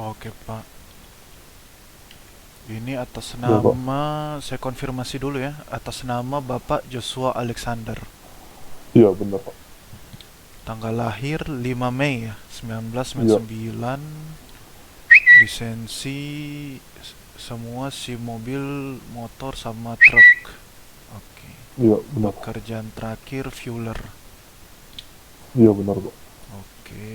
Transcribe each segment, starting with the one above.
Oke Pak, ini atas Ya Pak, nama, saya konfirmasi dulu ya, atas nama Bapak Joshua Alexander. iya benar Pak. Tanggal lahir 5 Mei ya, Iya, 1999. Lisensi semua si mobil, motor sama truk. Oke. iya benar. Pekerjaan terakhir fueler. Iya benar Pak. Oke.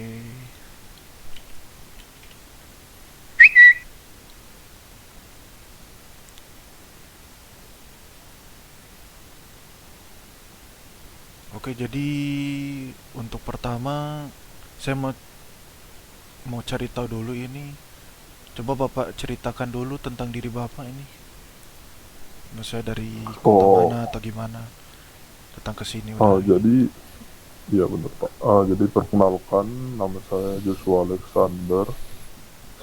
Oke, jadi untuk pertama saya mau cari tahu dulu ini. Coba Bapak ceritakan dulu tentang diri Bapak ini. Maksudnya dari kota mana Oh, atau gimana datang ke sini udah ini. jadi iya benar Pak. Jadi perkenalkan, nama saya Joshua Alexander.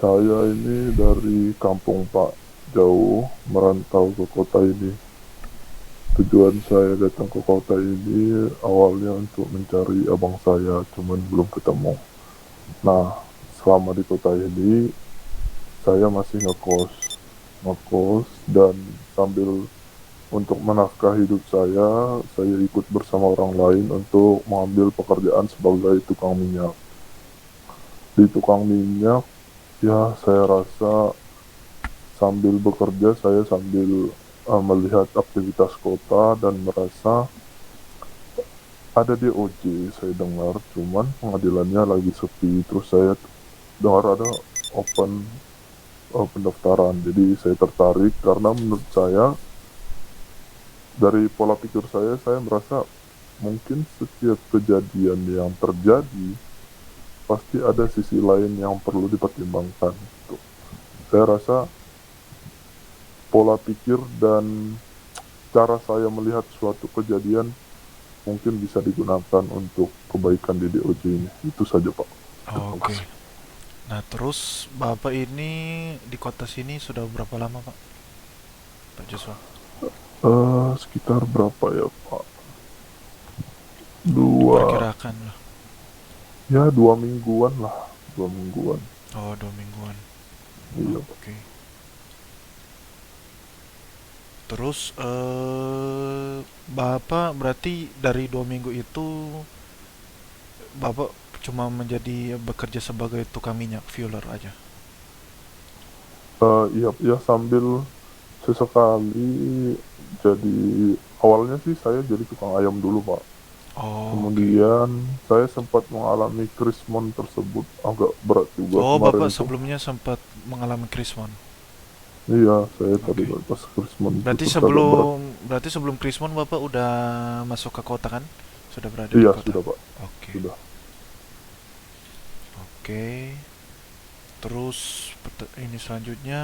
Saya ini dari kampung Pak, jauh merantau ke kota ini. Tujuan saya datang ke kota ini awalnya untuk mencari abang saya, cuman belum ketemu. Nah, selama di kota ini saya masih ngekos dan sambil untuk menafkahi hidup saya ikut bersama orang lain untuk mengambil pekerjaan sebagai tukang minyak. Di tukang minyak, ya saya rasa sambil bekerja saya sambil melihat aktivitas kota dan merasa ada DOJ saya dengar, cuman pengadilannya lagi sepi. Terus saya dengar ada open pendaftaran. Jadi saya tertarik karena menurut saya dari pola pikir saya merasa mungkin setiap kejadian yang terjadi pasti ada sisi lain yang perlu dipertimbangkan. Gitu. Saya rasa pola pikir dan cara saya melihat suatu kejadian mungkin bisa digunakan untuk kebaikan di DOJ ini. Itu saja Pak. Terima Oke. kasih. Nah, terus Bapak ini di kota sini sudah berapa lama, Pak? Pak Joshua. Sekitar berapa ya Pak? Dua, Diperkirakan lah. ya 2 mingguan lah. 2 mingguan. Oh, 2 mingguan. Iya Pak. Oke. Terus Bapak berarti dari 2 minggu itu Bapak cuma menjadi bekerja sebagai tukang minyak fueler aja. Iya, ya sambil sesekali jadi awalnya sih saya jadi tukang ayam dulu Pak. Oh, oke. Kemudian saya sempat mengalami krismon tersebut agak berat juga Oh, kemarin Bapak itu. sebelumnya sempat mengalami krismon. Iya, saya tadi Oke. pas krismon itu Berarti terus agak berat. sebelum krismon Bapak udah masuk ke kota kan? Sudah berada di Iya, kota. sudah Pak. Oke. Sudah. Oke. Terus ini selanjutnya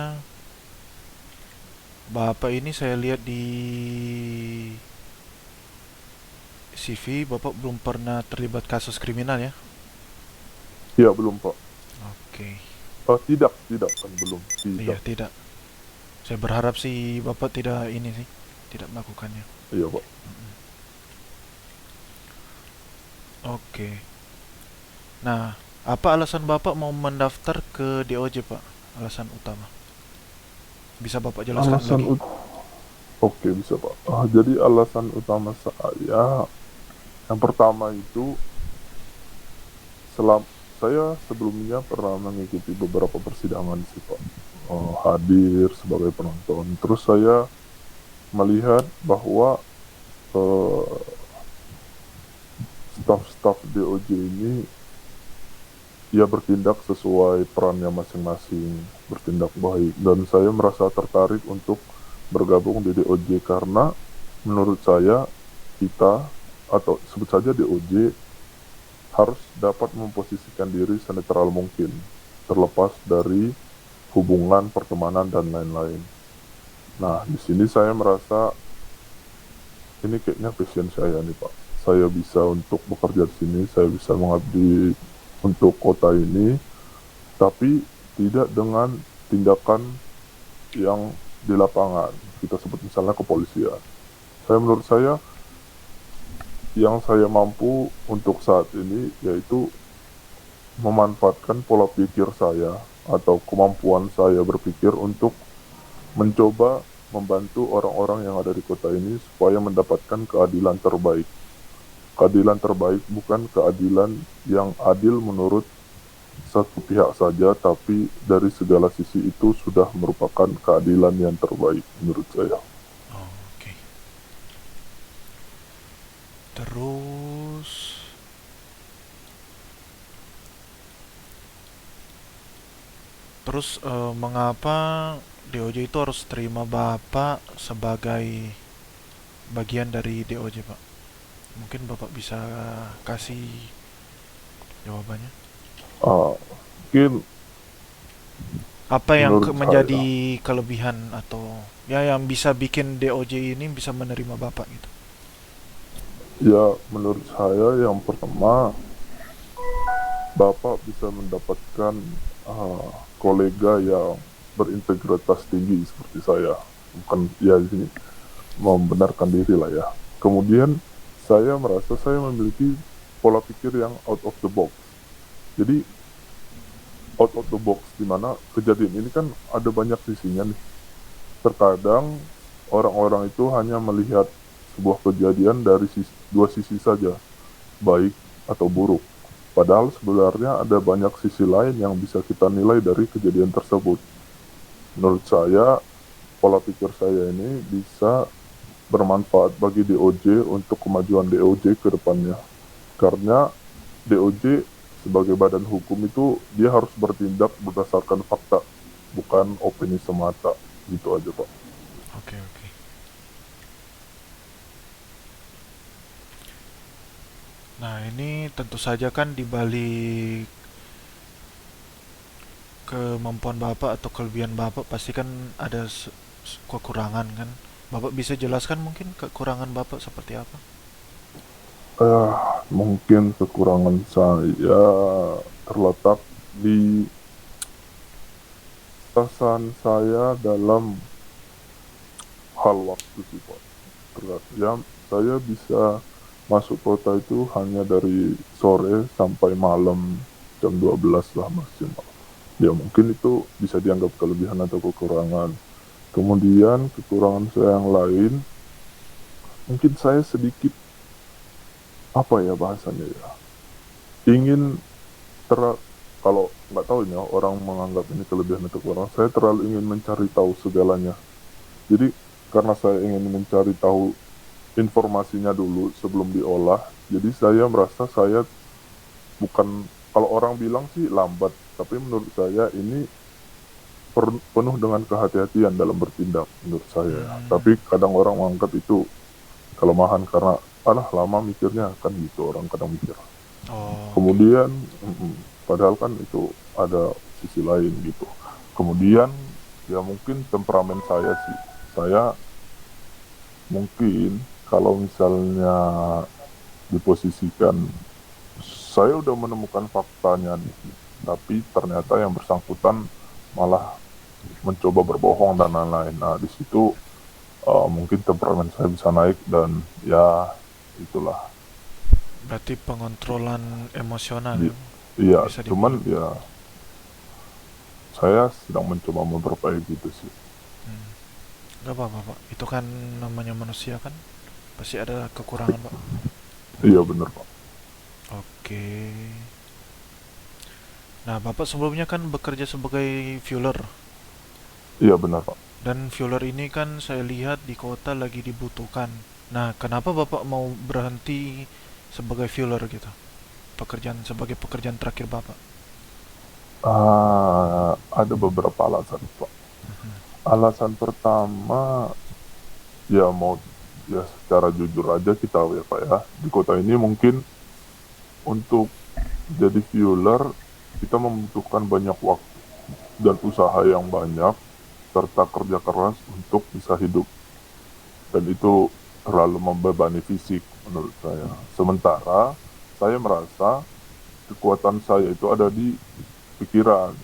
Bapak ini saya lihat di CV Bapak belum pernah terlibat kasus kriminal ya? Iya, belum Pak. Oke. Tidak, tidak kan belum. Iya, Tidak. tidak. Saya berharap sih Bapak tidak ini sih, tidak melakukannya. Iya Pak. Oke. Nah, apa alasan Bapak mau mendaftar ke DOJ, Pak? Alasan utama. Bisa Bapak jelaskan Alasan lagi? Oke, bisa Pak. Jadi alasan utama saya yang pertama itu saya sebelumnya pernah mengikuti beberapa persidangan sih Pak. Hadir sebagai penonton. Terus saya melihat bahwa eh, staf-staf DOJ ini ya bertindak sesuai perannya masing-masing, bertindak baik. Dan saya merasa tertarik untuk bergabung di DOJ karena menurut saya kita atau sebut saja DOJ harus dapat memposisikan diri senetral mungkin, terlepas dari hubungan, pertemanan, dan lain-lain. Nah, di sini saya merasa ini kayaknya passion saya nih Pak. Saya bisa untuk bekerja di sini, saya bisa mengabdi untuk kota ini, tapi tidak dengan tindakan yang di lapangan. Kita sebut misalnya kepolisian. Menurut saya yang saya mampu untuk saat ini yaitu memanfaatkan pola pikir saya. atau kemampuan saya berpikir untuk mencoba membantu orang-orang yang ada di kota ini supaya mendapatkan keadilan terbaik. Keadilan terbaik bukan keadilan yang adil menurut satu pihak saja, tapi dari segala sisi itu sudah merupakan keadilan yang terbaik menurut saya. Oh, oke. Terus terus mengapa DOJ itu harus terima Bapak sebagai bagian dari DOJ, Pak? Mungkin Bapak bisa kasih jawabannya. Mungkin Apa yang menurut menjadi saya, kelebihan atau ya yang bisa bikin DOJ ini bisa menerima Bapak gitu? ya menurut saya yang pertama, Bapak bisa mendapatkan kolega yang berintegritas tinggi seperti saya. Bukan ya di sini membenarkan diri lah ya. Kemudian saya merasa saya memiliki pola pikir yang out of the box. Jadi out of the box di mana kejadian ini kan ada banyak sisinya nih. Terkadang orang-orang itu hanya melihat sebuah kejadian dari dua sisi saja, baik atau buruk. Padahal sebenarnya ada banyak sisi lain yang bisa kita nilai dari kejadian tersebut. Menurut saya, pola pikir saya ini bisa bermanfaat bagi DOJ untuk kemajuan DOJ ke depannya. Karena DOJ sebagai badan hukum itu dia harus bertindak berdasarkan fakta, bukan opini semata. Gitu aja, Pak. Oke, oke. Nah, ini tentu saja kan dibalik kemampuan Bapak atau kelebihan Bapak pasti kan ada kekurangan kan. Bapak bisa jelaskan mungkin kekurangan Bapak seperti apa? Mungkin kekurangan saya terletak di kesan saya dalam hal waktu sih, Pak. Ya, saya bisa masuk kota itu hanya dari sore sampai malam jam 12 lah maksimal. Ya mungkin itu bisa dianggap kelebihan atau kekurangan. Kemudian kekurangan saya yang lain, mungkin saya sedikit, apa ya bahasanya ya, ingin ter kalau nggak tahu ini ya, orang menganggap ini kelebihan atau kekurangan, saya terlalu ingin mencari tahu segalanya. Jadi karena saya ingin mencari tahu informasinya dulu sebelum diolah, jadi saya merasa saya bukan, kalau orang bilang sih lambat, tapi menurut saya ini penuh dengan kehati-hatian dalam bertindak menurut saya. Hmm. Tapi kadang orang menganggap itu kelemahan karena alah lama mikirnya, kan gitu orang kadang mikir. Oh, oke. Kemudian padahal kan itu ada sisi lain gitu. Kemudian ya mungkin temperamen saya sih, saya mungkin kalau misalnya diposisikan, saya udah menemukan faktanya nih, tapi ternyata yang bersangkutan malah mencoba berbohong dan lain-lain. Nah di situ mungkin temperamen saya bisa naik dan ya itulah. Berarti pengontrolan emosional ya, Di- Iya, bisa cuman dibilang. ya saya sedang mencoba memperbaiki itu sih. Hmm. Gak apa-apa, Pak. Itu kan namanya manusia kan. Pasti ada kekurangan, Pak. Iya bener Pak. Oke. Nah, Bapak sebelumnya kan bekerja sebagai fueler. Iya benar Pak. Dan fueler ini kan saya lihat di kota lagi dibutuhkan. Nah, kenapa Bapak mau berhenti sebagai fueler gitu? Pekerjaan sebagai pekerjaan terakhir Bapak. Ada beberapa alasan Pak. Alasan pertama, ya mau, ya secara jujur aja kita ya Pak ya, di kota ini mungkin untuk jadi fueler kita membutuhkan banyak waktu dan usaha yang banyak serta kerja keras untuk bisa hidup, dan itu terlalu membebani fisik menurut saya. Sementara saya merasa kekuatan saya itu ada di pikiran,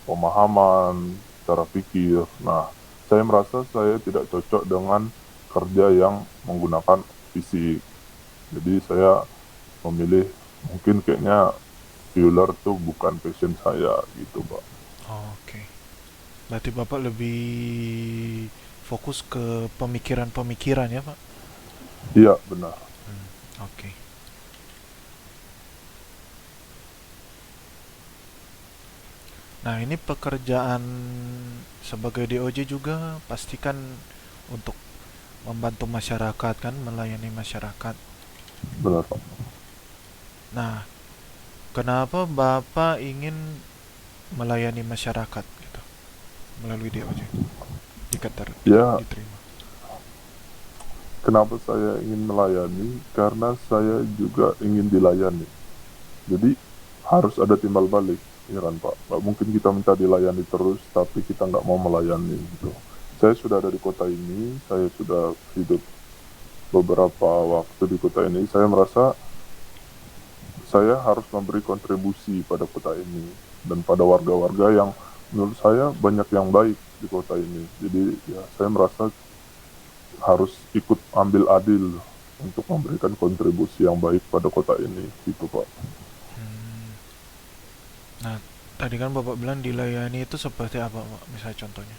pemahaman, cara pikir. Nah, saya merasa saya tidak cocok dengan kerja yang menggunakan fisik. Jadi saya memilih mungkin kayaknya populer tuh bukan passion saya gitu Pak. Oke. Berarti Bapak lebih fokus ke pemikiran-pemikiran ya, Pak? Iya benar. Oke. Nah, ini pekerjaan sebagai DOJ juga pastikan untuk membantu masyarakat kan, melayani masyarakat. Benar Pak. Nah, kenapa Bapak ingin melayani masyarakat gitu melalui DOJ jika Ya, diterima? kenapa saya ingin melayani? Karena saya juga ingin dilayani. Jadi harus ada timbal balik, ya kan Pak. Nggak mungkin kita minta dilayani terus, tapi kita nggak mau melayani gitu. Saya sudah ada di kota ini, saya sudah hidup beberapa waktu di kota ini. Saya merasa saya harus memberi kontribusi pada kota ini dan pada warga-warga yang menurut saya banyak yang baik di kota ini. Jadi ya saya merasa harus ikut ambil adil untuk memberikan kontribusi yang baik pada kota ini gitu Pak. Hmm. Nah, tadi kan Bapak bilang dilayani itu seperti apa, Pak? Misalnya contohnya.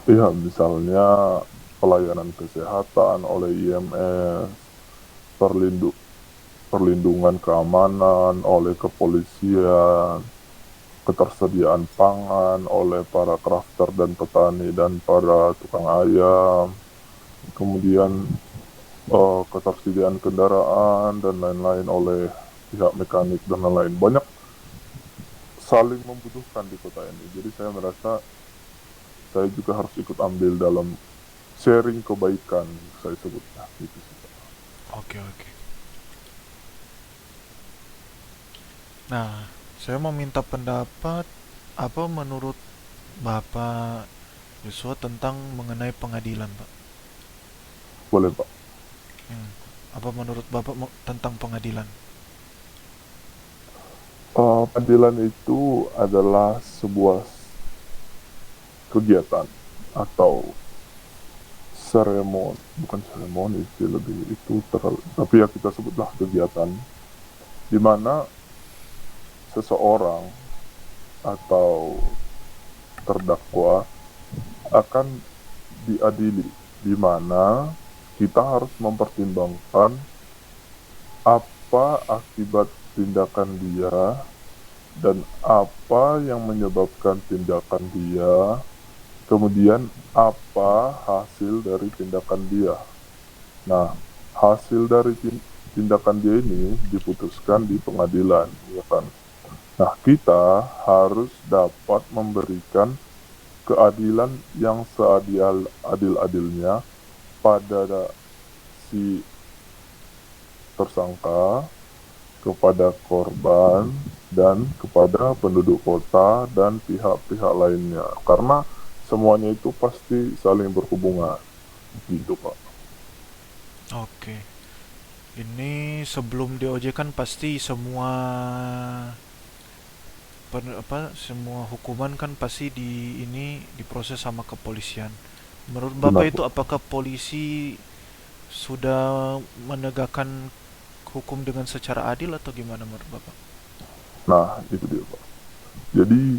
Ya misalnya pelayanan kesehatan oleh IMS, perlindungan keamanan oleh kepolisian, ketersediaan pangan oleh para crafter dan petani dan para tukang ayam, kemudian ketersediaan kendaraan dan lain-lain oleh pihak mekanik dan lain-lain. Banyak saling membutuhkan di kota ini. Jadi saya merasa saya juga harus ikut ambil dalam sharing kebaikan, saya sebutnya gitu sih. Oke, oke. Nah, saya mau minta pendapat apa menurut Bapak Joshua tentang mengenai pengadilan, Pak. Boleh Pak. Hmm. Apa menurut Bapak tentang pengadilan? Pengadilan itu adalah sebuah kegiatan atau seremoni, bukan seremoni sih, lebih itu terlalu, tapi ya kita sebutlah kegiatan di mana seseorang atau terdakwa akan diadili, di mana kita harus mempertimbangkan apa akibat tindakan dia dan apa yang menyebabkan tindakan dia, kemudian apa hasil dari tindakan dia. Nah, hasil dari tindakan dia ini diputuskan di pengadilan, ya kan? Nah, kita harus dapat memberikan keadilan yang seadil-adilnya pada si tersangka, kepada korban, dan kepada penduduk kota dan pihak-pihak lainnya. Karena semuanya itu pasti saling berhubungan, gitu Pak. Oke. Ini sebelum DOJ kan pasti semua semua hukuman kan pasti ini diproses sama kepolisian. Menurut Benar Bapak itu Pak. apakah polisi sudah menegakkan hukum dengan secara adil atau gimana menurut Bapak? Nah, itu dia Pak. Jadi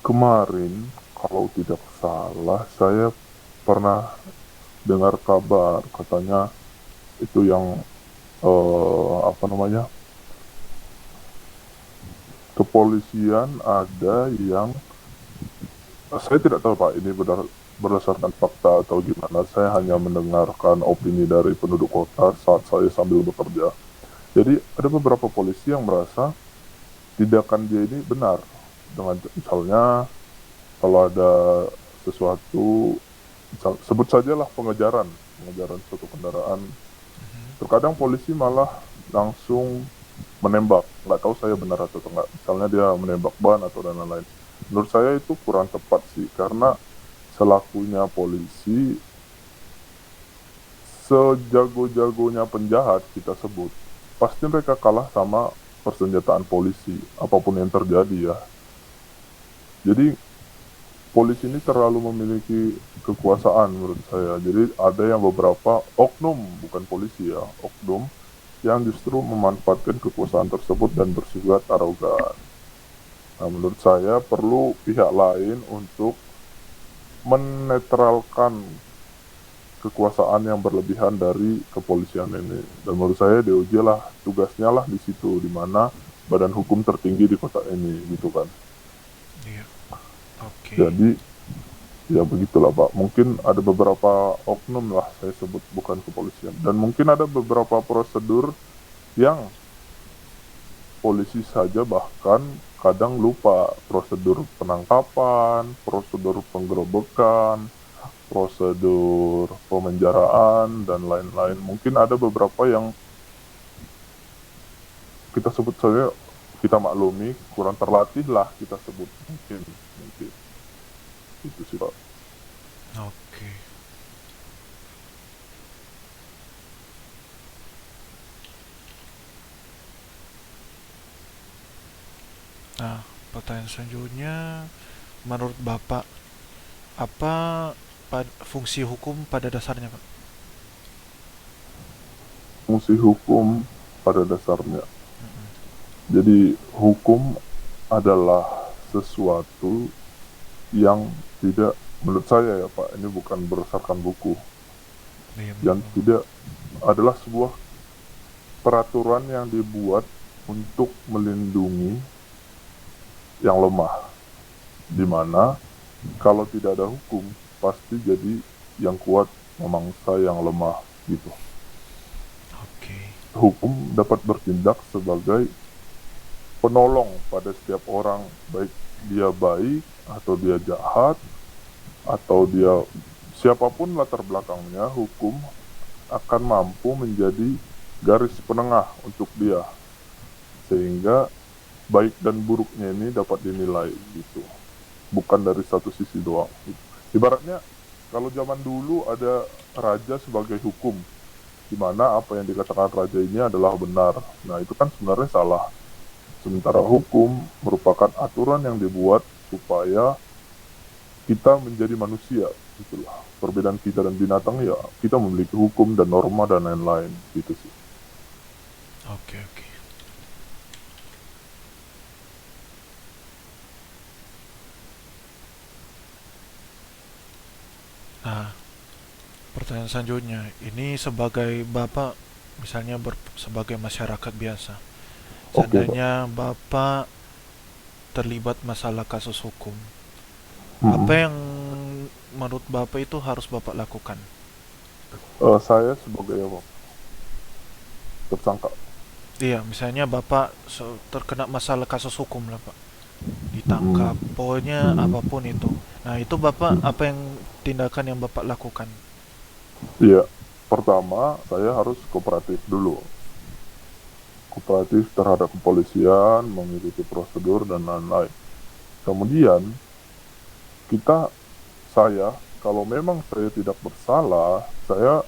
kemarin kalau tidak salah saya pernah dengar kabar katanya itu yang apa namanya, kepolisian ada yang saya tidak tahu Pak ini berdasarkan fakta atau gimana. Saya hanya mendengarkan opini dari penduduk kota saat saya sambil bekerja. Jadi ada beberapa polisi yang merasa tindakan dia ini benar, dengan misalnya kalau ada sesuatu, sebut sajalah pengejaran suatu kendaraan, terkadang polisi malah langsung menembak. Nggak tahu saya benar atau enggak, misalnya dia menembak ban atau dan lain-lain. Menurut saya itu kurang tepat sih, karena selakunya polisi, sejago-jagonya penjahat kita sebut, pasti mereka kalah sama persenjataan polisi apapun yang terjadi ya. Jadi polisi ini terlalu memiliki kekuasaan menurut saya. Jadi ada yang beberapa oknum, bukan polisi ya, oknum yang justru memanfaatkan kekuasaan tersebut dan bersifat arogan. Nah, menurut saya perlu pihak lain untuk menetralkan kekuasaan yang berlebihan dari kepolisian ini. Dan menurut saya DOJ lah tugasnya lah di situ, di mana badan hukum tertinggi di kota ini, gitu kan. Iya. Oke. Jadi ya begitulah Pak. Mungkin ada beberapa oknum lah saya sebut, bukan kepolisian. Dan mungkin ada beberapa prosedur yang polisi saja bahkan kadang lupa, prosedur penangkapan, prosedur penggerebekan, prosedur pemenjaraan, dan lain-lain. Mungkin ada beberapa yang kita sebut saja, kita maklumi, kurang terlatih lah kita sebut. Mungkin itu sih Pak. Oke. Nah, pertanyaan selanjutnya, menurut Bapak, apa fungsi hukum pada dasarnya, Pak? Fungsi hukum pada dasarnya, jadi hukum adalah sesuatu yang tidak, menurut saya ya Pak, ini bukan berdasarkan buku, Iya, yang betul. tidak, adalah sebuah peraturan yang dibuat untuk melindungi yang lemah, di mana kalau tidak ada hukum pasti jadi yang kuat memangsa yang lemah, gitu. Oke. Hukum dapat bertindak sebagai penolong pada setiap orang, baik dia baik atau dia jahat atau dia siapapun latar belakangnya, hukum akan mampu menjadi garis penengah untuk dia, sehingga baik dan buruknya ini dapat dinilai, gitu, bukan dari satu sisi doang. Ibaratnya kalau zaman dulu ada raja sebagai hukum, di mana apa yang dikatakan raja ini adalah benar. Nah, itu kan sebenarnya salah. Sementara hukum merupakan aturan yang dibuat supaya kita menjadi manusia, itulah perbedaan kita dan binatang, ya kita memiliki hukum dan norma dan lain-lain, gitu sih. Oke, oke. Nah, pertanyaan selanjutnya, ini sebagai Bapak, misalnya sebagai masyarakat biasa, Oke Pak. seandainya Bapak terlibat masalah kasus hukum, apa Mm-mm. yang menurut Bapak itu harus Bapak lakukan? Saya sebagai apa, tersangka. Iya, misalnya Bapak terkena masalah kasus hukum lah, Pak. Ditangkap, Mm-mm. pokoknya Mm-mm. apapun itu. Nah, itu Bapak Mm-mm. apa yang tindakan yang Bapak lakukan? Iya, pertama saya harus kooperatif dulu, kooperatif terhadap kepolisian, mengikuti prosedur dan lain-lain. Kemudian kita, saya, kalau memang saya tidak bersalah, saya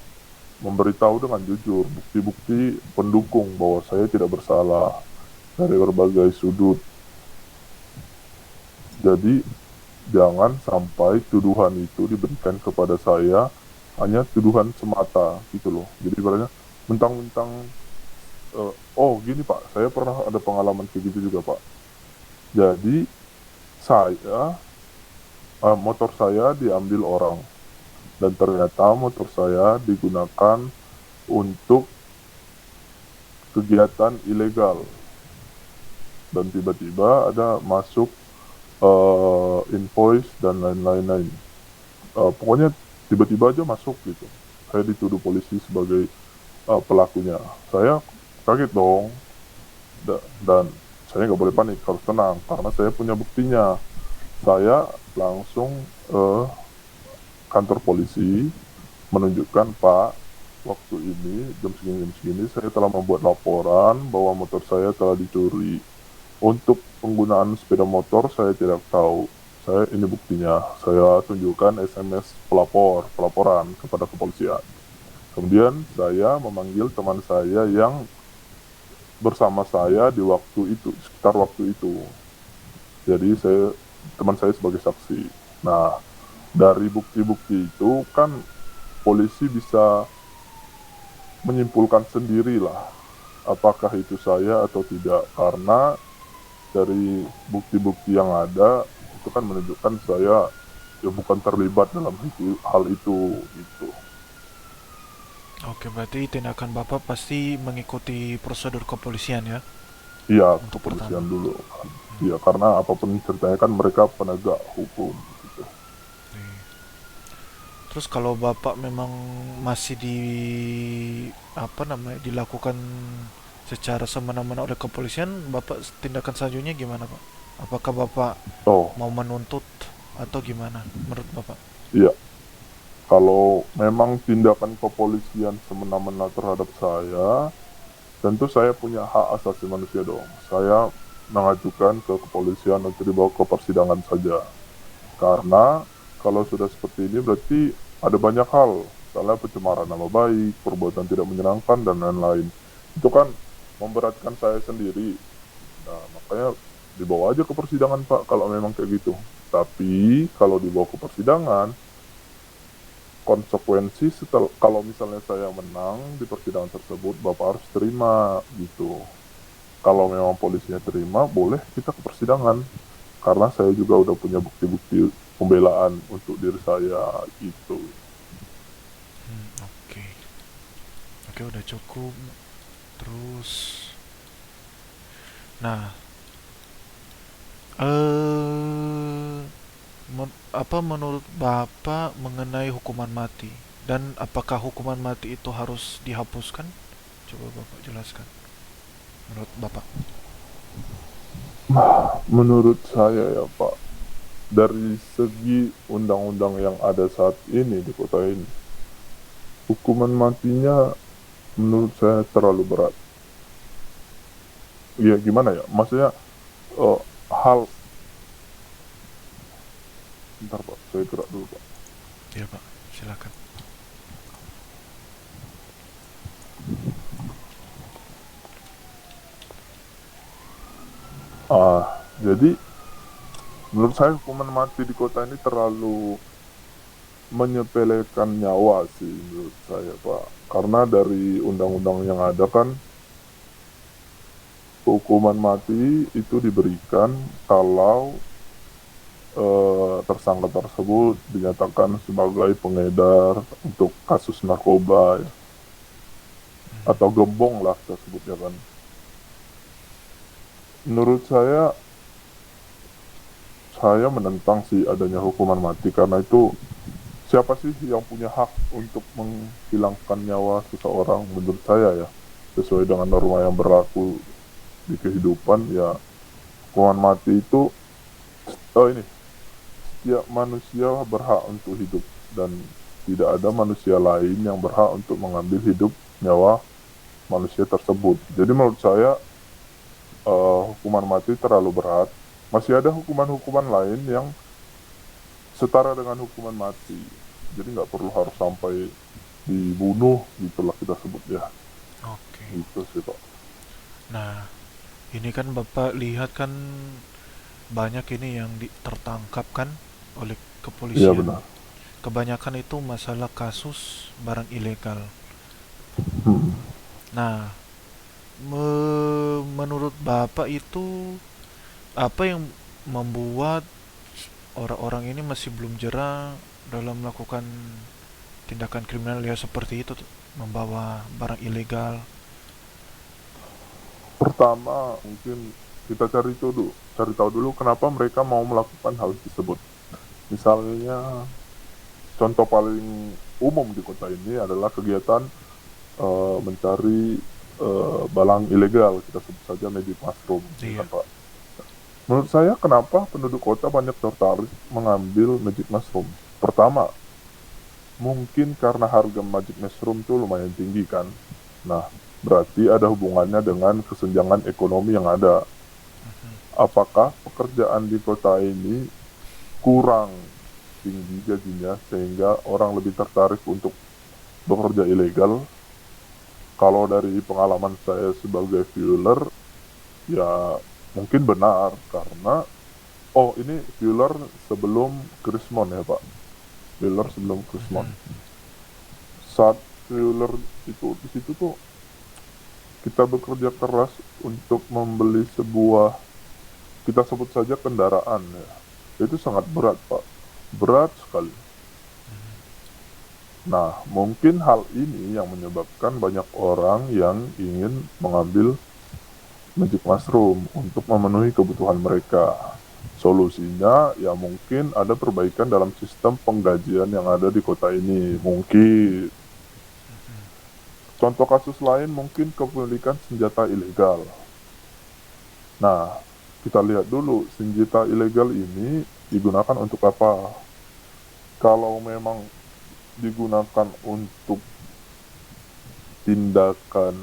memberitahu dengan jujur bukti-bukti pendukung bahwa saya tidak bersalah dari berbagai sudut. Jadi jangan sampai tuduhan itu diberikan kepada saya hanya tuduhan semata, gitu loh. Jadi ibaratnya mentang-mentang oh gini Pak, saya pernah ada pengalaman kayak gitu juga Pak. Jadi saya, motor saya diambil orang, dan ternyata motor saya digunakan untuk kegiatan ilegal, dan tiba-tiba ada masuk invoice dan lain-lain. Pokoknya tiba-tiba aja masuk gitu. Saya dituduh polisi sebagai pelakunya. Saya kaget dong, dan saya nggak boleh panik, harus tenang karena saya punya buktinya. Saya langsung kantor polisi menunjukkan, Pak, waktu ini jam segini saya telah membuat laporan bahwa motor saya telah dicuri. Untuk penggunaan sepeda motor saya tidak tahu. Saya, ini buktinya. Saya tunjukkan SMS pelaporan kepada kepolisian. Kemudian saya memanggil teman saya yang bersama saya di waktu itu, sekitar waktu itu. Jadi teman saya sebagai saksi. Nah, dari bukti-bukti itu kan polisi bisa menyimpulkan sendirilah apakah itu saya atau tidak, karena dari bukti-bukti yang ada itu kan menunjukkan saya ya bukan terlibat dalam hal itu gitu. Oke, berarti tindakan Bapak pasti mengikuti prosedur kepolisian ya Iya, untuk pertama. kepolisian dulu kan. Iya, karena apapun ceritanya kan mereka penegak hukum gitu. Nih. Terus kalau Bapak memang masih apa namanya dilakukan secara semena-mena oleh kepolisian, Bapak tindakan selanjutnya gimana, Pak? Apakah Bapak Oh, mau menuntut atau gimana menurut Bapak? iya. Kalau memang tindakan kepolisian semena-mena terhadap saya, tentu saya punya hak asasi manusia dong. Saya mengajukan ke kepolisian untuk dibawa ke persidangan saja. Karena kalau sudah seperti ini berarti ada banyak hal. Misalnya pencemaran nama baik, perbuatan tidak menyenangkan, dan lain-lain. Itu kan memberatkan saya sendiri. Nah, makanya dibawa aja ke persidangan, Pak, kalau memang kayak gitu. Tapi kalau dibawa ke persidangan, konsekuensi setelah kalau misalnya saya menang di persidangan tersebut, Bapak harus terima gitu. Kalau memang polisinya terima, boleh kita ke persidangan. Karena saya juga udah punya bukti-bukti pembelaan untuk diri saya gitu. Oke, oke udah cukup. Terus, nah, eh apa menurut Bapak mengenai hukuman mati? Dan apakah hukuman mati itu harus dihapuskan? Coba Bapak jelaskan. Menurut Bapak. Menurut saya ya Pak, dari segi undang-undang yang ada saat ini di kota ini, hukuman matinya menurut saya terlalu berat. Ya gimana ya, maksudnya eh, hal, bentar Pak, saya gerak dulu Pak. Ya Pak, silakan. Jadi menurut saya hukuman mati di kota ini terlalu menyepelekan nyawa sih menurut saya Pak. Karena dari undang-undang yang ada kan hukuman mati itu diberikan kalau tersangka tersebut dinyatakan sebagai pengedar untuk kasus narkoba ya, atau gembong lah kita sebutnya kan. Menurut saya menentang sih adanya hukuman mati karena itu siapa sih yang punya hak untuk menghilangkan nyawa seseorang menurut saya ya, sesuai dengan norma yang berlaku di kehidupan ya, hukuman mati itu ini setiap manusia berhak untuk hidup dan tidak ada manusia lain yang berhak untuk mengambil hidup nyawa manusia tersebut. Jadi menurut saya hukuman mati terlalu berat. Masih ada hukuman-hukuman lain yang setara dengan hukuman mati. Jadi nggak perlu harus sampai dibunuh gitulah kita sebut ya. Oke. Gitu sih Pak. Nah, ini kan Bapak lihat kan banyak ini yang tertangkap kan oleh Iya kepolisian. benar. Kebanyakan itu masalah kasus barang ilegal. Hmm. Nah, menurut Bapak itu apa yang membuat orang-orang ini masih belum jera dalam melakukan tindakan kriminal ya seperti itu tuh, membawa barang ilegal. Pertama mungkin kita cari tahu dulu kenapa mereka mau melakukan hal tersebut. Misalnya contoh paling umum di kota ini adalah kegiatan mencari balang ilegal, kita sebut saja magic mushroom, ya Iya. kan Pak. Menurut saya kenapa penduduk kota banyak tertarik mengambil magic mushroom? Pertama, mungkin karena harga magic mushroom itu lumayan tinggi kan. Nah, berarti ada hubungannya dengan kesenjangan ekonomi yang ada. Apakah pekerjaan di kota ini kurang tinggi gajinya sehingga orang lebih tertarik untuk bekerja ilegal? Kalau dari pengalaman saya sebagai viewer, ya mungkin benar karena oh ini viewer sebelum Krismon ya Pak. Viewer sebelum Krismon. Saat viewer itu di situ tuh kita bekerja keras untuk membeli sebuah, kita sebut saja kendaraan ya, itu sangat berat Pak, berat sekali. Nah, mungkin hal ini yang menyebabkan banyak orang yang ingin mengambil magic mushroom untuk memenuhi kebutuhan mereka. Solusinya ya mungkin ada perbaikan dalam sistem penggajian yang ada di kota ini. Mungkin. Contoh kasus lain mungkin kepemilikan senjata ilegal. Nah, kita lihat dulu senjata ilegal ini digunakan untuk apa. Kalau memang digunakan untuk tindakan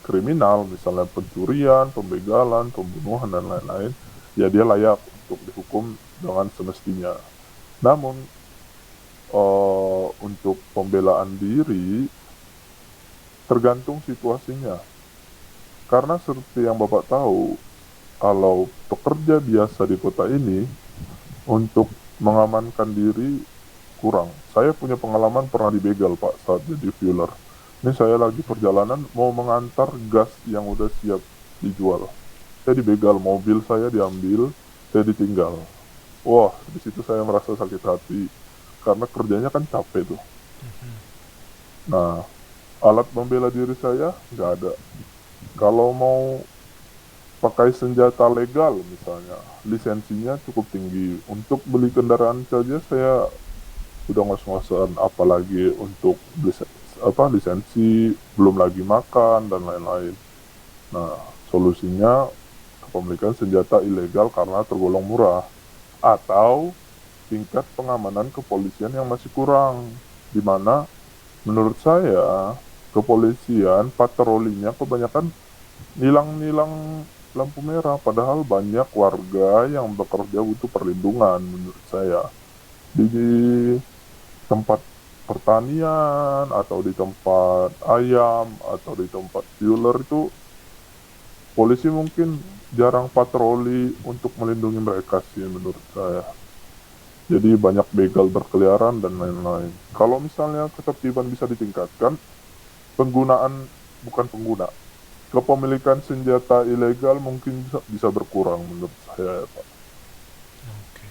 kriminal, misalnya pencurian, pembegalan, pembunuhan, dan lain-lain, ya dia layak untuk dihukum dengan semestinya. Namun, untuk pembelaan diri, tergantung situasinya. Karena seperti yang Bapak tahu, kalau pekerja biasa di kota ini, untuk mengamankan diri kurang. Saya punya pengalaman pernah dibegal Pak saat jadi fueler. Ini saya lagi perjalanan mau mengantar gas yang udah siap dijual. Saya dibegal, mobil saya diambil, saya ditinggal. Wah, di situ saya merasa sakit hati karena kerjanya kan capek tuh. Nah, alat membela diri saya nggak ada. Kalau mau pakai senjata legal misalnya, lisensinya cukup tinggi. Untuk beli kendaraan saja saya udah ngos-ngosan, apalagi untuk lisensi, belum lagi makan dan lain-lain. Nah, solusinya kepemilikan senjata ilegal karena tergolong murah, atau tingkat pengamanan kepolisian yang masih kurang, di mana menurut saya kepolisian patrolinya kebanyakan nilang-nilang lampu merah, padahal banyak warga yang bekerja butuh perlindungan menurut saya. Di tempat pertanian atau di tempat ayam atau di tempat fueler itu polisi mungkin jarang patroli untuk melindungi mereka sih menurut saya. Jadi banyak begal berkeliaran dan lain-lain. Kalau misalnya ketertiban bisa ditingkatkan, penggunaan, bukan pengguna, kepemilikan senjata ilegal mungkin bisa berkurang menurut saya ya, Pak. Oke.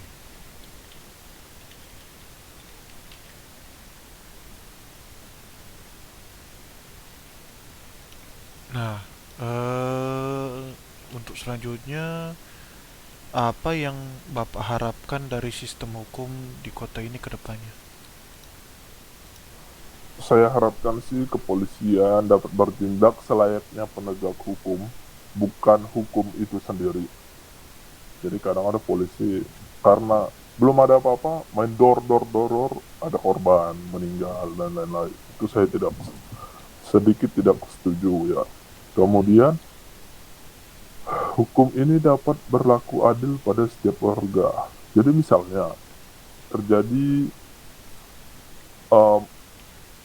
Nah, untuk selanjutnya apa yang Bapak harapkan dari sistem hukum di kota ini ke depannya? Saya harapkan sih kepolisian dapat bertindak selayaknya penegak hukum, bukan hukum itu sendiri. Jadi kadang ada polisi karena belum ada apa-apa main dor, ada korban meninggal dan lain-lain. Itu saya sedikit tidak setuju ya. Kemudian hukum ini dapat berlaku adil pada setiap warga. Jadi misalnya terjadi um,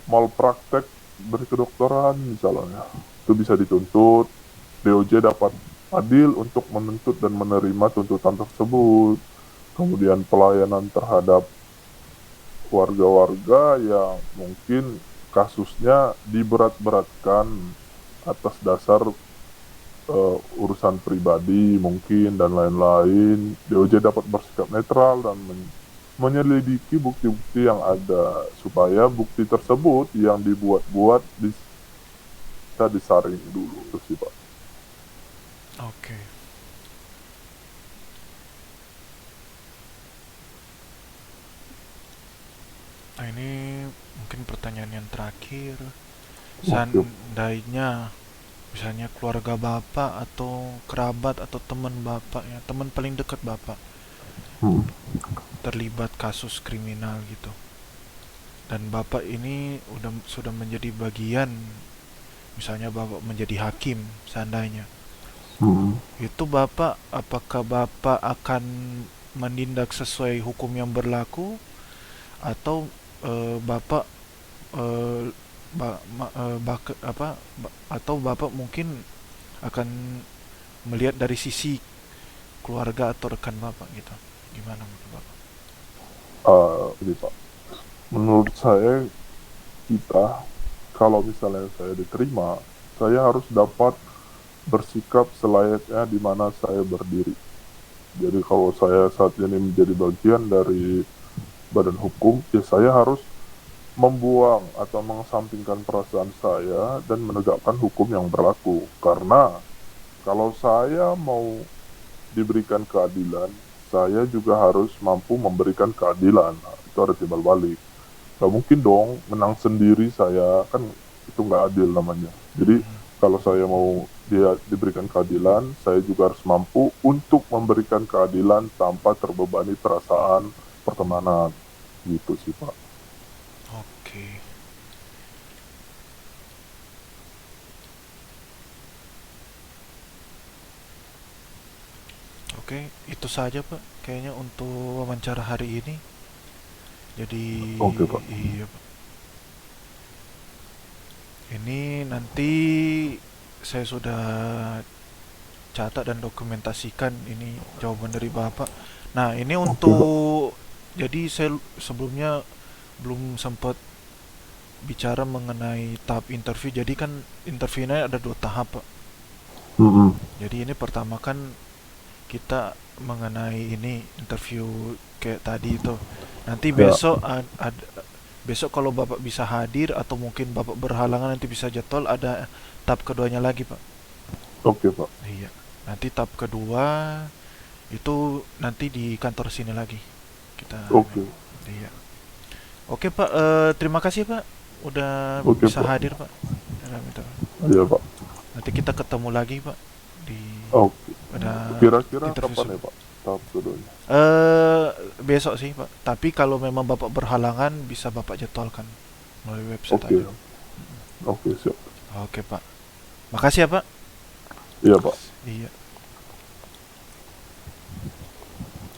malpraktek berkedokteran misalnya, itu bisa dituntut, DOJ dapat adil untuk menuntut dan menerima tuntutan tersebut. Kemudian pelayanan terhadap warga-warga yang mungkin kasusnya diberat-beratkan atas dasar urusan pribadi mungkin dan lain-lain, DOJ dapat bersikap netral dan menyelidiki bukti-bukti yang ada supaya bukti tersebut yang dibuat-buat bisa disaring dulu itu sih Pak. Oke. Nah, ini mungkin pertanyaan yang terakhir. Oke. Seandainya misalnya keluarga Bapak atau kerabat atau teman Bapak ya, teman paling dekat Bapak Hmm. terlibat kasus kriminal gitu. Dan Bapak ini sudah menjadi bagian, misalnya Bapak menjadi hakim seandainya. Hmm. Itu Bapak, apakah Bapak akan menindak sesuai hukum yang berlaku atau Bapak eh, atau Bapak mungkin akan melihat dari sisi keluarga atau rekan Bapak gitu. Gimana menurut Bapak? Jadi Pak, menurut saya kita, kalau misalnya saya diterima, saya harus dapat bersikap selayaknya di mana saya berdiri. Jadi kalau saya saat ini menjadi bagian dari badan hukum, ya saya harus membuang atau mengesampingkan perasaan saya dan menegakkan hukum yang berlaku. Karena kalau saya mau diberikan keadilan, saya juga harus mampu memberikan keadilan. Nah, itu ada timbal balik. Gak mungkin dong menang sendiri, saya kan itu nggak adil namanya. Jadi kalau saya mau dia diberikan keadilan, saya juga harus mampu untuk memberikan keadilan tanpa terbebani perasaan pertemanan. Gitu sih Pak. Oke. Oke, itu saja Pak. Kayaknya untuk wawancara hari ini. Jadi Oke Pak. iya Pak. Ini nanti saya sudah catat dan dokumentasikan ini jawaban dari Bapak. Nah, ini Oke Pak. untuk jadi saya sebelumnya belum sempat bicara mengenai tahap interview. Jadi kan interviewnya ada dua tahap, Pak. Mm-mm. Jadi ini pertama kan kita mengenai ini interview kayak tadi itu. Nanti Ya, besok kalau Bapak bisa hadir atau mungkin Bapak berhalangan nanti bisa jadwal ada tahap keduanya lagi, Pak. oke Pak. Iya. Nanti tahap kedua itu nanti di kantor sini lagi. Kita Oke. iya. Oke, Pak. Terima kasih, Pak. Udah Oke bisa Pak. hadir, Pak. Iya Pak. Nanti kita ketemu lagi, Pak, di Oke. pada Kira-kira interview kapan ya Pak tahap keduanya? besok sih, Pak. Tapi kalau memang Bapak berhalangan bisa Bapak jadwalkan melalui website Oke. aja. Oke siap. Oke, Pak. Makasih ya, Pak. Iya Pak. Iya.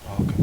Oke.